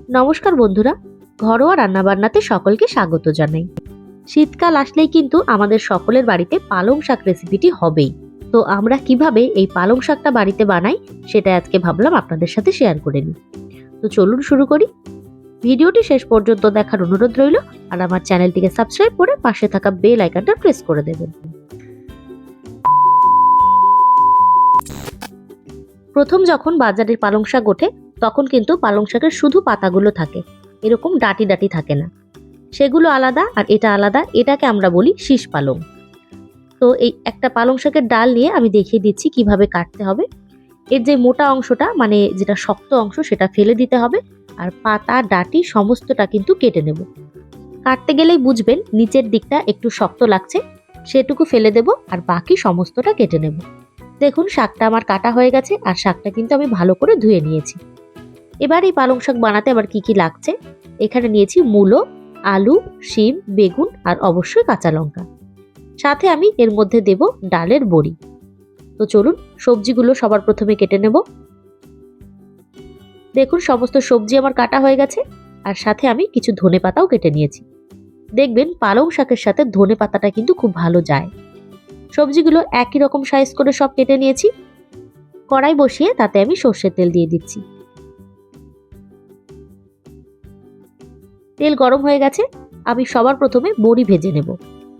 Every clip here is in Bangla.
নমস্কার বন্ধুরা, ঘরোয়া রান্নাবান্নাতে সকলকে স্বাগত জানাই। শীতকাল আসলেই কিন্তু আমাদের সকলের বাড়িতে পালং শাক রেসিপিটি হবেই। তো আমরা কিভাবে এই পালং শাকটা বাড়িতে বানাই সেটা আজকে ভাবলাম আপনাদের সাথে শেয়ার করে নিই। তো চলুন শুরু করি। ভিডিওটি শেষ পর্যন্ত দেখার অনুরোধ রইল, আর আমার চ্যানেলটিকে সাবস্ক্রাইব করে পাশে থাকা বেল আইকনটা প্রেস করে দেবেন। প্রথম যখন বাজারে পালং শাক ওঠে তখন কিন্তু পালং শাকের শুধু পাতাগুলো থাকে, এরকম ডাঁটি ডাঁটি থাকে না। সেগুলো আলাদা আর এটা আলাদা, এটাকে আমরা বলি শীষ পালং। তো এই একটা পালং শাকের ডাল নিয়ে আমি দেখিয়ে দিচ্ছি কিভাবে কাটতে হবে। এর যে মোটা অংশটা মানে যেটা শক্ত অংশ সেটা ফেলে দিতে হবে, আর পাতা ডাঁটি সমস্তটা কিন্তু কেটে নেব। কাটতে গেলেই বুঝবেন নিচের দিকটা একটু শক্ত লাগছে, সেটুকু ফেলে দেব আর বাকি সমস্তটা কেটে নেব। দেখুন শাকটা আমার কাটা হয়ে গেছে, আর শাকটা কিন্তু আমি ভালো করে ধুয়ে নিয়েছি। এবার এই পালং শাক বানাতে আবার কি কি লাগছে, এখানে নিয়েছি মূলো, আলু, শিম, বেগুন আর অবশ্যই কাঁচা লঙ্কা। সাথে আমি এর মধ্যে দেব ডালের বড়ি। তো চলুন সবজিগুলো সবার প্রথমে কেটে নেব। দেখুন সমস্ত সবজি আমার কাটা হয়ে গেছে, আর সাথে আমি কিছু ধনেপাতাও কেটে নিয়েছি। দেখবেন পালং শাকের সাথে ধনেপাতাটা কিন্তু খুব ভালো যায়। সবজিগুলো একই রকম সাইজ করে সব কেটে নিয়েছি। কড়াই বসিয়ে তাতে আমি সর্ষের তেল দিয়ে দিচ্ছি। তেল গরম হয়ে গেছে, আমি সবার প্রথমে বড়ি ভেজে নেব।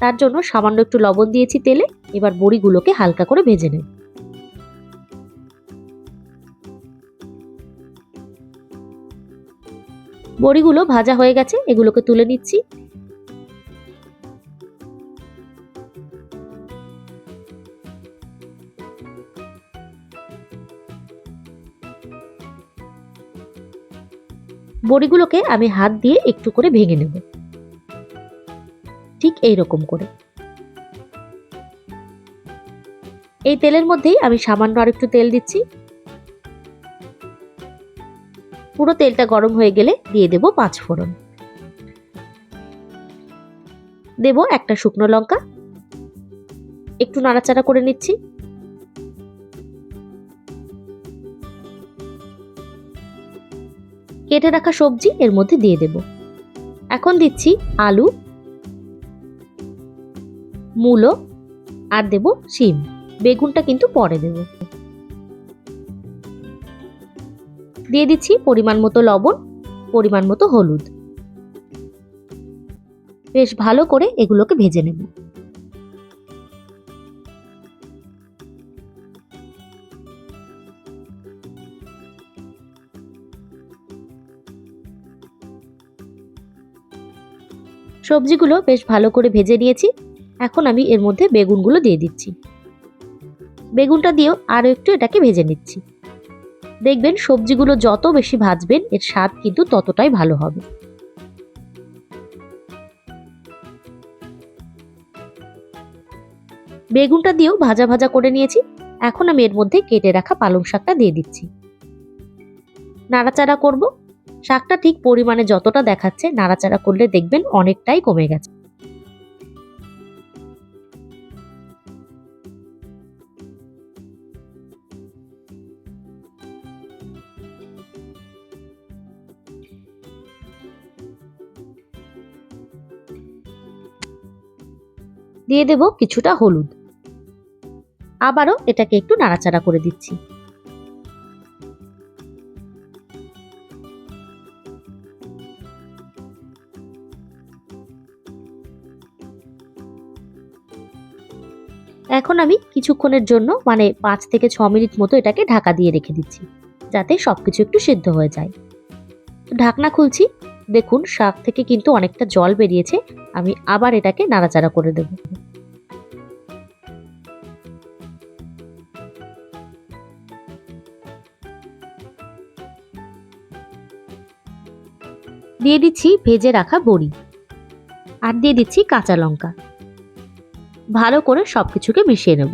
তার জন্য সামান্য একটু লবণ দিয়েছি তেলে। এবার বড়িগুলোকে হালকা করে ভেজে নেব। বড়িগুলো ভাজা হয়ে গেছে, এগুলোকে তুলে নিচ্ছি। বড়িগুলোকে আমি হাত দিয়ে একটু করে ভেঙে নেব, ঠিক এইরকম করে। এই তেলের মধ্যেই আমি সামান্য আরেকটু তেল দিচ্ছি। পুরো তেলটা গরম হয়ে গেলে দিয়ে দেব 5 ফোড়ন, দেব একটা শুকনো লঙ্কা। একটু নাড়াচাড়া করে নিচ্ছি। কেটে রাখা সবজি এর মধ্যে দিয়ে দেব। এখন দিচ্ছি আলু, মূলো আর দেব শিম। বেগুনটা কিন্তু পরে দেব। দিয়ে দিচ্ছি পরিমাণ মতো লবণ, পরিমাণ মতো হলুদ। বেশ ভালো করে এগুলোকে ভেজে নেব। সবজিগুলো বেশ ভালো করে ভেজে নিয়েছি। এখন আমি এর মধ্যে বেগুনগুলো দিয়ে দিচ্ছি। বেগুনটা দিয়েও আরো একটু এটাকে ভেজে নিচ্ছি। দেখবেন সবজিগুলো যত বেশি ভাজবেন এর স্বাদ কিন্তু ততটাই ভালো হবে। বেগুনটা দিয়েও ভাজা ভাজা করে নিয়েছি। এখন আমি এর মধ্যে কেটে রাখা পালং শাকটা দিয়ে দিচ্ছি। নাড়াচাড়া করব। শাকটা ঠিক পরিমাণে যতটা দেখাচ্ছে নাড়াচাড়া করলে দেখবেন অনেকটাই কমে গেছে। দিয়ে দেব কিছুটা হলুদ। আবারও এটাকে একটু নাড়াচাড়া করে দিচ্ছি। এখন আমি কিছুক্ষণের জন্য মানে 5 থেকে 6 মিনিট মতো এটাকে ঢাকা দিয়ে রেখে দিচ্ছি, যাতে সবকিছু একটু সিদ্ধ হয়ে যায়। ঢাকনা খুলছি। দেখুন শাক থেকে কিন্তু অনেকটা জল বেরিয়েছে। আমি আবার এটাকে নাড়াচাড়া করে দেব। দিয়ে দিচ্ছি ভেজে রাখা বড়ি, আর দিয়ে দিচ্ছি কাঁচা লঙ্কা। ভালো করে সবকিছুকে মিশিয়ে নেব।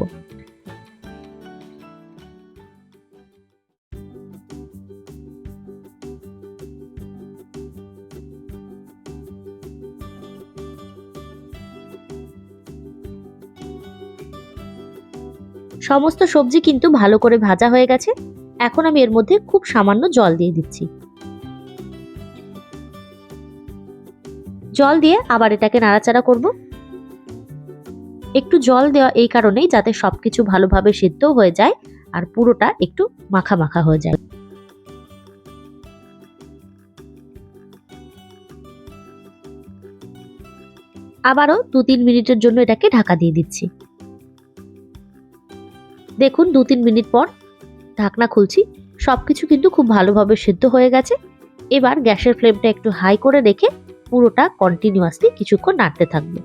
সমস্ত সবজি কিন্তু ভালো করে ভাজা হয়ে গেছে। এখন আমি এর মধ্যে খুব সামান্য জল দিয়ে দিচ্ছি। জল দিয়ে আবার এটাকে নাড়াচাড়া করব। একটু জল দেওয়া এই কারণেই যাতে সবকিছু ভালোভাবে সিদ্ধ হয়ে যায় আর পুরোটা একটু মাখা মাখা হয়ে যায়। আবারও 2-3 মিনিটের জন্য এটাকে ঢাকা দিয়ে দিচ্ছি। দেখুন 2-3 মিনিট পর ঢাকনা খুলছি, সবকিছু কিন্তু খুব ভালোভাবে সিদ্ধ হয়ে গেছে। এবার গ্যাসের ফ্লেমটা একটু হাই করে রেখে পুরোটা কন্টিনিউয়াসলি কিছুক্ষণ নাড়তে থাকবো।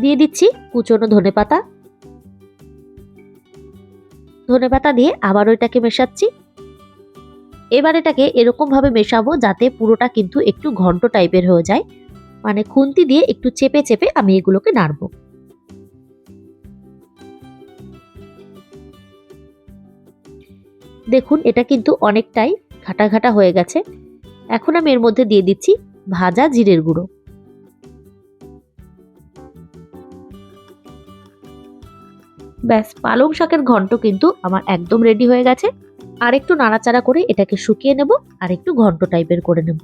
দিয়ে দিচ্ছি কুচনো ধনেপাতা। ধনেপাতা দিয়ে আবার এটাকে মেশাচ্ছি। এবার এটাকে এরকম ভাবে মেশাবো যাতে পুরোটা কিন্তু একটু ঘন্ট টাইপের হয়ে যায়, মানে খুন্তি দিয়ে একটু চেপে চেপে আমি এগুলোকে নাড়বো। দেখুন এটা কিন্তু অনেকটাই ঘাটা ঘাটা হয়ে গেছে। এখন আমি এর মধ্যে দিয়ে দিচ্ছি ভাজা জিরের গুঁড়ো। ব্যাস, পালং শাকের ঘন্ট কিন্তু আমার একদম রেডি হয়ে গেছে। আর একটু নাড়াচাড়া করে এটাকে শুকিয়ে নেব আর একটু ঘন্ট টাইপের করে নেব।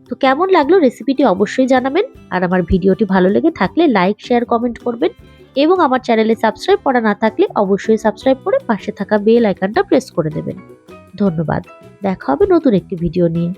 তো কেমন লাগলো রেসিপিটি অবশ্যই জানাবেন। আর আমার ভিডিওটি ভালো লেগে থাকলে লাইক, শেয়ার, কমেন্ট করবেন এবং আমার চ্যানেলে সাবস্ক্রাইব করা না থাকলে অবশ্যই সাবস্ক্রাইব করে পাশে থাকা বেল আইকনটা প্রেস করে দেবেন। ধন্যবাদ। দেখা হবে নতুন একটি ভিডিও নিয়ে।